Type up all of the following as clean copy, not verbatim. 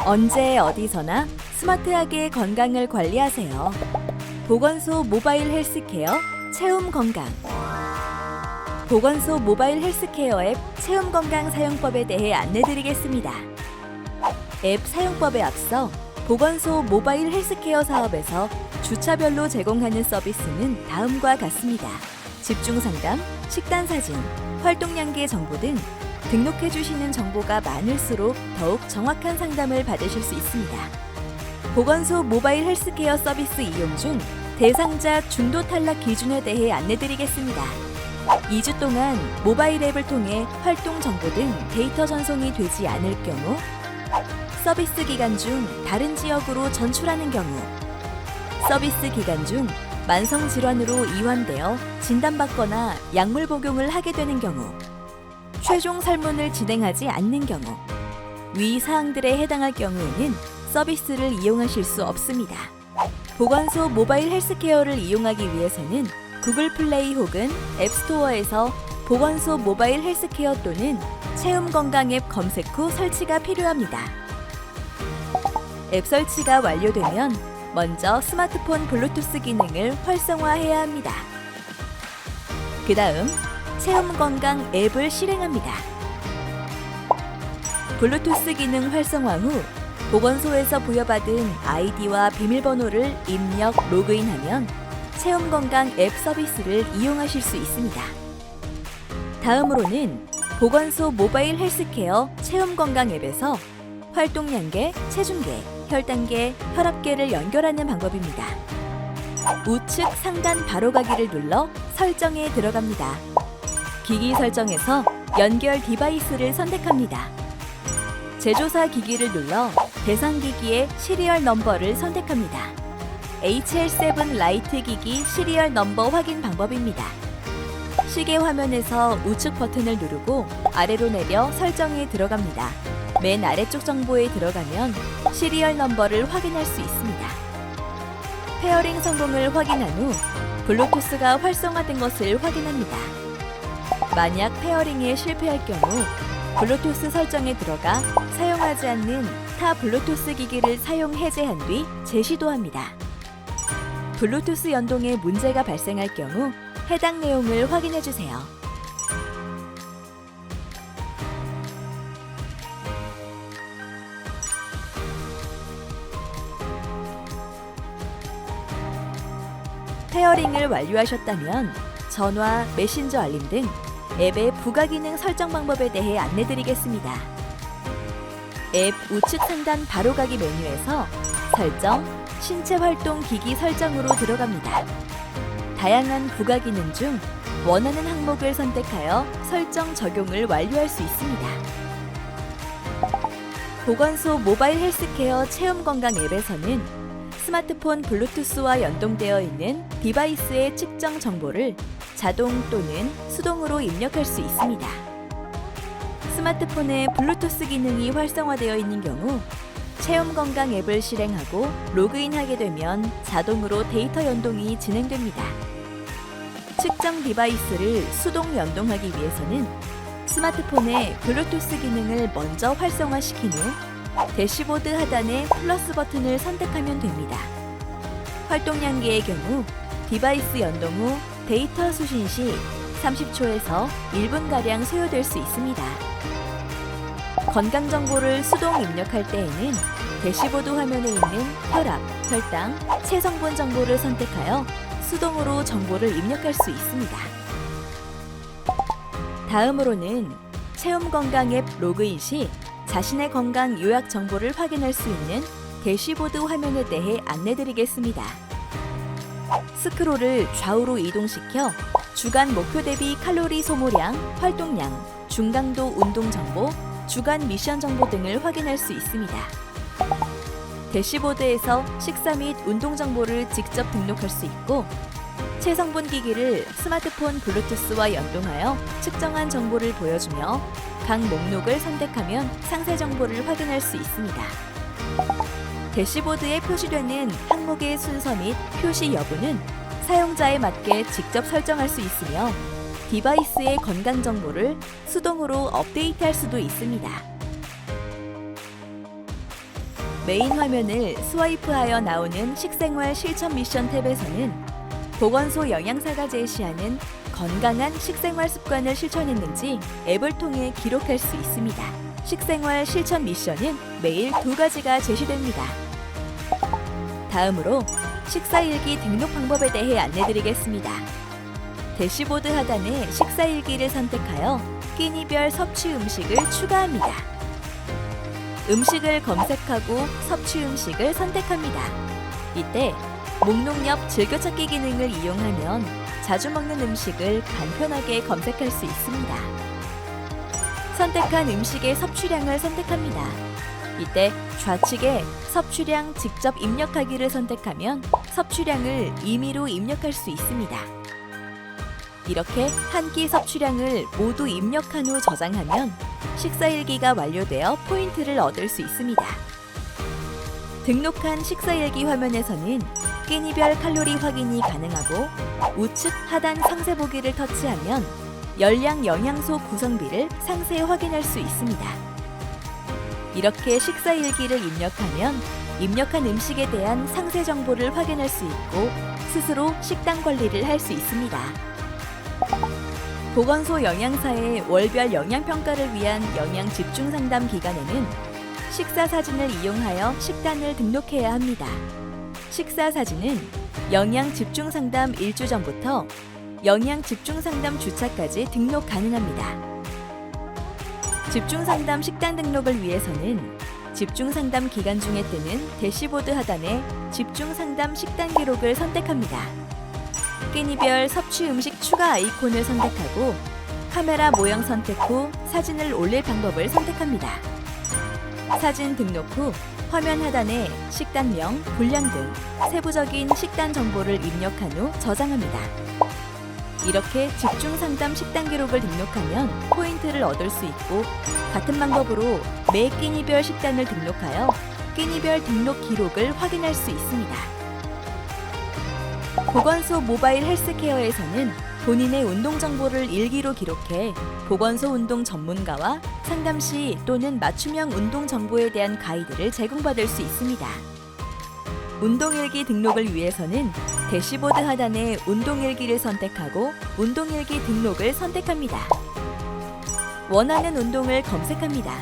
언제 어디서나 스마트하게 건강을 관리하세요. 보건소 모바일 헬스케어 체움 건강. 보건소 모바일 헬스케어 앱 체움 건강 사용법에 대해 안내드리겠습니다. 앱 사용법에 앞서 보건소 모바일 헬스케어 사업에서 주차별로 제공하는 서비스는 다음과 같습니다. 집중 상담, 식단 사진, 활동 양계 정보 등 등록해 주시는 정보가 많을수록 더욱 정확한 상담을 받으실 수 있습니다. 보건소 모바일 헬스케어 서비스 이용 중 대상자 중도 탈락 기준에 대해 안내드리겠습니다. 2주 동안 모바일 앱을 통해 활동 정보 등 데이터 전송이 되지 않을 경우, 서비스 기간 중 다른 지역으로 전출하는 경우, 서비스 기간 중 만성 질환으로 이완되어 진단받거나 약물 복용을 하게 되는 경우, 최종 설문을 진행하지 않는 경우, 위 사항들에 해당할 경우에는 서비스를 이용하실 수 없습니다. 보건소 모바일 헬스케어를 이용하기 위해서는 구글 플레이 혹은 앱스토어에서 보건소 모바일 헬스케어 또는 체움 건강 앱 검색 후 설치가 필요합니다. 앱 설치가 완료되면 먼저 스마트폰 블루투스 기능을 활성화해야 합니다. 그 다음 체움 건강 앱을 실행합니다. 블루투스 기능 활성화 후 보건소에서 부여받은 아이디와 비밀번호를 입력 로그인하면 체움 건강 앱 서비스를 이용하실 수 있습니다. 다음으로는 보건소 모바일 헬스케어 체움 건강 앱에서 활동 양계, 체중계, 혈당계, 혈압계를 연결하는 방법입니다. 우측 상단 바로가기를 눌러 설정에 들어갑니다. 기기 설정에서 연결 디바이스를 선택합니다. 제조사 기기를 눌러 대상 기기의 시리얼 넘버를 선택합니다. HL7 라이트 기기 시리얼 넘버 확인 방법입니다. 시계 화면에서 우측 버튼을 누르고 아래로 내려 설정에 들어갑니다. 맨 아래쪽 정보에 들어가면 시리얼 넘버를 확인할 수 있습니다. 페어링 성공을 확인한 후 블루투스가 활성화된 것을 확인합니다. 만약 페어링에 실패할 경우 블루투스 설정에 들어가 사용하지 않는 타 블루투스 기기를 사용 해제한 뒤 재시도합니다. 블루투스 연동에 문제가 발생할 경우 해당 내용을 확인해 주세요. 페어링을 완료하셨다면 전화, 메신저 알림 등 앱의 부가 기능 설정 방법에 대해 안내드리겠습니다. 앱 우측 상단 바로가기 메뉴에서 설정, 신체 활동 기기 설정으로 들어갑니다. 다양한 부가 기능 중 원하는 항목을 선택하여 설정 적용을 완료할 수 있습니다. 보건소 모바일 헬스케어 체험 건강 앱에서는 스마트폰 블루투스와 연동되어 있는 디바이스의 측정 정보를 자동 또는 수동으로 입력할 수 있습니다. 스마트폰에 블루투스 기능이 활성화되어 있는 경우 체험 건강 앱을 실행하고 로그인하게 되면 자동으로 데이터 연동이 진행됩니다. 측정 디바이스를 수동 연동하기 위해서는 스마트폰에 블루투스 기능을 먼저 활성화시킨 후 대시보드 하단의 플러스 버튼을 선택하면 됩니다. 활동 양계의 경우 디바이스 연동 후 데이터 수신 시 30초에서 1분가량 소요될 수 있습니다. 건강 정보를 수동 입력할 때에는 대시보드 화면에 있는 혈압, 혈당, 체성분 정보를 선택하여 수동으로 정보를 입력할 수 있습니다. 다음으로는 체험 건강 앱 로그인 시 자신의 건강 요약 정보를 확인할 수 있는 대시보드 화면에 대해 안내드리겠습니다. 스크롤을 좌우로 이동시켜 주간 목표 대비 칼로리 소모량, 활동량, 중강도 운동 정보, 주간 미션 정보 등을 확인할 수 있습니다. 대시보드에서 식사 및 운동 정보를 직접 등록할 수 있고 체성분 기기를 스마트폰 블루투스와 연동하여 측정한 정보를 보여주며 각 목록을 선택하면 상세 정보를 확인할 수 있습니다. 대시보드에 표시되는 항목의 순서 및 표시 여부는 사용자에 맞게 직접 설정할 수 있으며 디바이스의 건강 정보를 수동으로 업데이트할 수도 있습니다. 메인 화면을 스와이프하여 나오는 식생활 실천 미션 탭에서는 보건소 영양사가 제시하는 건강한 식생활 습관을 실천했는지 앱을 통해 기록할 수 있습니다. 식생활 실천 미션은 매일 2가지가 제시됩니다. 다음으로 식사일기 등록 방법에 대해 안내드리겠습니다. 대시보드 하단에 식사일기를 선택하여 끼니별 섭취 음식을 추가합니다. 음식을 검색하고 섭취 음식을 선택합니다. 이때 목록 옆 즐겨찾기 기능을 이용하면 자주 먹는 음식을 간편하게 검색할 수 있습니다. 선택한 음식의 섭취량을 선택합니다. 이때 좌측에 섭취량 직접 입력하기를 선택하면 섭취량을 임의로 입력할 수 있습니다. 이렇게 한 끼 섭취량을 모두 입력한 후 저장하면 식사일기가 완료되어 포인트를 얻을 수 있습니다. 등록한 식사일기 화면에서는 끼니별 칼로리 확인이 가능하고 우측 하단 상세 보기를 터치하면 열량 영양소 구성비를 상세 확인할 수 있습니다. 이렇게 식사일기를 입력하면 입력한 음식에 대한 상세 정보를 확인할 수 있고 스스로 식단 관리를 할 수 있습니다. 보건소 영양사의 월별 영양평가를 위한 영양 집중 상담 기간에는 식사 사진을 이용하여 식단을 등록해야 합니다. 식사 사진은 영양 집중 상담 1주 전부터 영양 집중 상담 주차까지 등록 가능합니다. 집중 상담 식단 등록을 위해서는 집중 상담 기간 중에 뜨는 대시보드 하단에 집중 상담 식단 기록을 선택합니다. 끼니별 섭취 음식 추가 아이콘을 선택하고 카메라 모형 선택 후 사진을 올릴 방법을 선택합니다. 사진 등록 후 화면 하단에 식단명, 분량 등 세부적인 식단 정보를 입력한 후 저장합니다. 이렇게 집중 상담 식단 기록을 등록하면 포인트를 얻을 수 있고 같은 방법으로 매 끼니별 식단을 등록하여 끼니별 등록 기록을 확인할 수 있습니다. 보건소 모바일 헬스케어에서는 본인의 운동 정보를 일기로 기록해 보건소 운동 전문가와 상담 시 또는 맞춤형 운동 정보에 대한 가이드를 제공받을 수 있습니다. 운동일기 등록을 위해서는 대시보드 하단에 운동일기를 선택하고 운동일기 등록을 선택합니다. 원하는 운동을 검색합니다.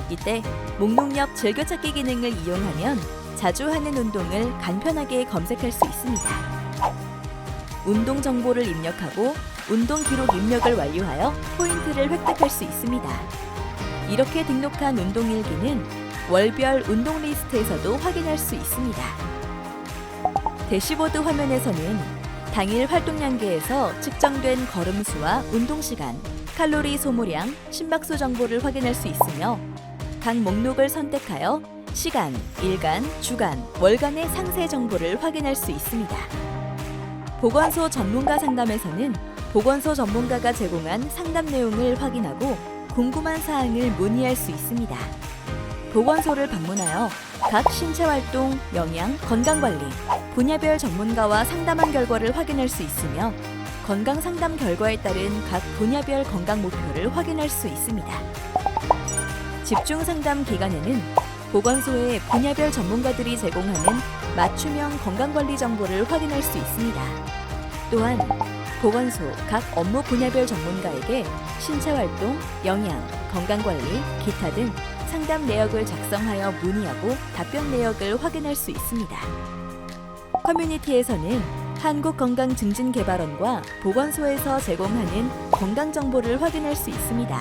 이때 목록 옆 즐겨찾기 기능을 이용하면 자주 하는 운동을 간편하게 검색할 수 있습니다. 운동 정보를 입력하고 운동 기록 입력을 완료하여 포인트를 획득할 수 있습니다. 이렇게 등록한 운동일기는 월별 운동 리스트에서도 확인할 수 있습니다. 대시보드 화면에서는 당일 활동량계에서 측정된 걸음수와 운동시간, 칼로리 소모량, 심박수 정보를 확인할 수 있으며 각 목록을 선택하여 시간, 일간, 주간, 월간의 상세 정보를 확인할 수 있습니다. 보건소 전문가 상담에서는 보건소 전문가가 제공한 상담 내용을 확인하고 궁금한 사항을 문의할 수 있습니다. 보건소를 방문하여 각 신체활동, 영양, 건강관리, 분야별 전문가와 상담한 결과를 확인할 수 있으며 건강상담 결과에 따른 각 분야별 건강 목표를 확인할 수 있습니다. 집중상담 기간에는 보건소의 분야별 전문가들이 제공하는 맞춤형 건강관리 정보를 확인할 수 있습니다. 또한 보건소 각 업무 분야별 전문가에게 신체활동, 영양, 건강관리, 기타 등 상담 내역을 작성하여 문의하고 답변 내역을 확인할 수 있습니다. 커뮤니티에서는 한국건강증진개발원과 보건소에서 제공하는 건강정보를 확인할 수 있습니다.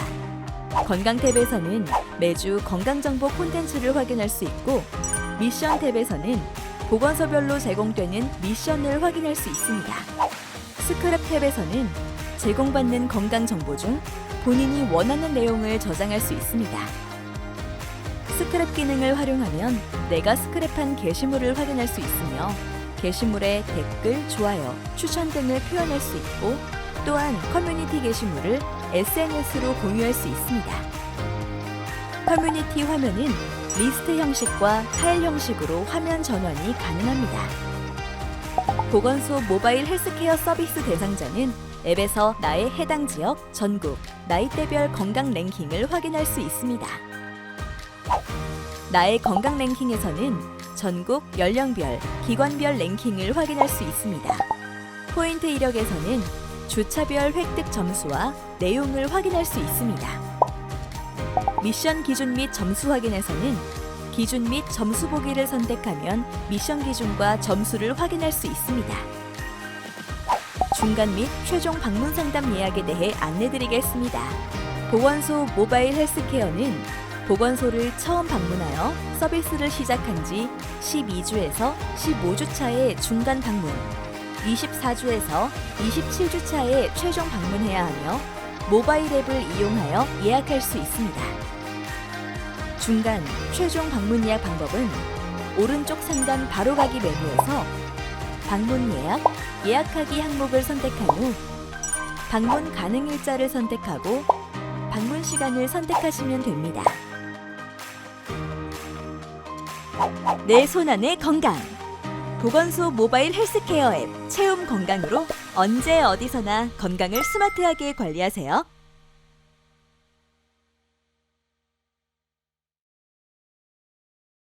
건강 탭에서는 매주 건강정보 콘텐츠를 확인할 수 있고 미션 탭에서는 보건소별로 제공되는 미션을 확인할 수 있습니다. 스크랩 탭에서는 제공받는 건강정보 중 본인이 원하는 내용을 저장할 수 있습니다. 스크랩 기능을 활용하면 내가 스크랩한 게시물을 확인할 수 있으며 게시물에 댓글, 좋아요, 추천 등을 표현할 수 있고 또한 커뮤니티 게시물을 SNS로 공유할 수 있습니다. 커뮤니티 화면은 리스트 형식과 타일 형식으로 화면 전환이 가능합니다. 보건소 모바일 헬스케어 서비스 대상자는 앱에서 나의 해당 지역, 전국, 나이대별 건강 랭킹을 확인할 수 있습니다. 나의 건강 랭킹에서는 전국 연령별, 기관별 랭킹을 확인할 수 있습니다. 포인트 이력에서는 주차별 획득 점수와 내용을 확인할 수 있습니다. 미션 기준 및 점수 확인에서는 기준 및 점수 보기를 선택하면 미션 기준과 점수를 확인할 수 있습니다. 중간 및 최종 방문 상담 예약에 대해 안내드리겠습니다. 보건소 모바일 헬스케어는 보건소를 처음 방문하여 서비스를 시작한 지 12주에서 15주 차의 중간 방문, 24주에서 27주 차에 최종 방문해야 하며 모바일 앱을 이용하여 예약할 수 있습니다. 중간, 최종 방문 예약 방법은 오른쪽 상단 바로가기 메뉴에서 방문 예약, 예약하기 항목을 선택한 후 방문 가능 일자를 선택하고 방문 시간을 선택하시면 됩니다. 내 손안의 건강. 보건소 모바일 헬스케어 앱 체움 건강으로 언제 어디서나 건강을 스마트하게 관리하세요.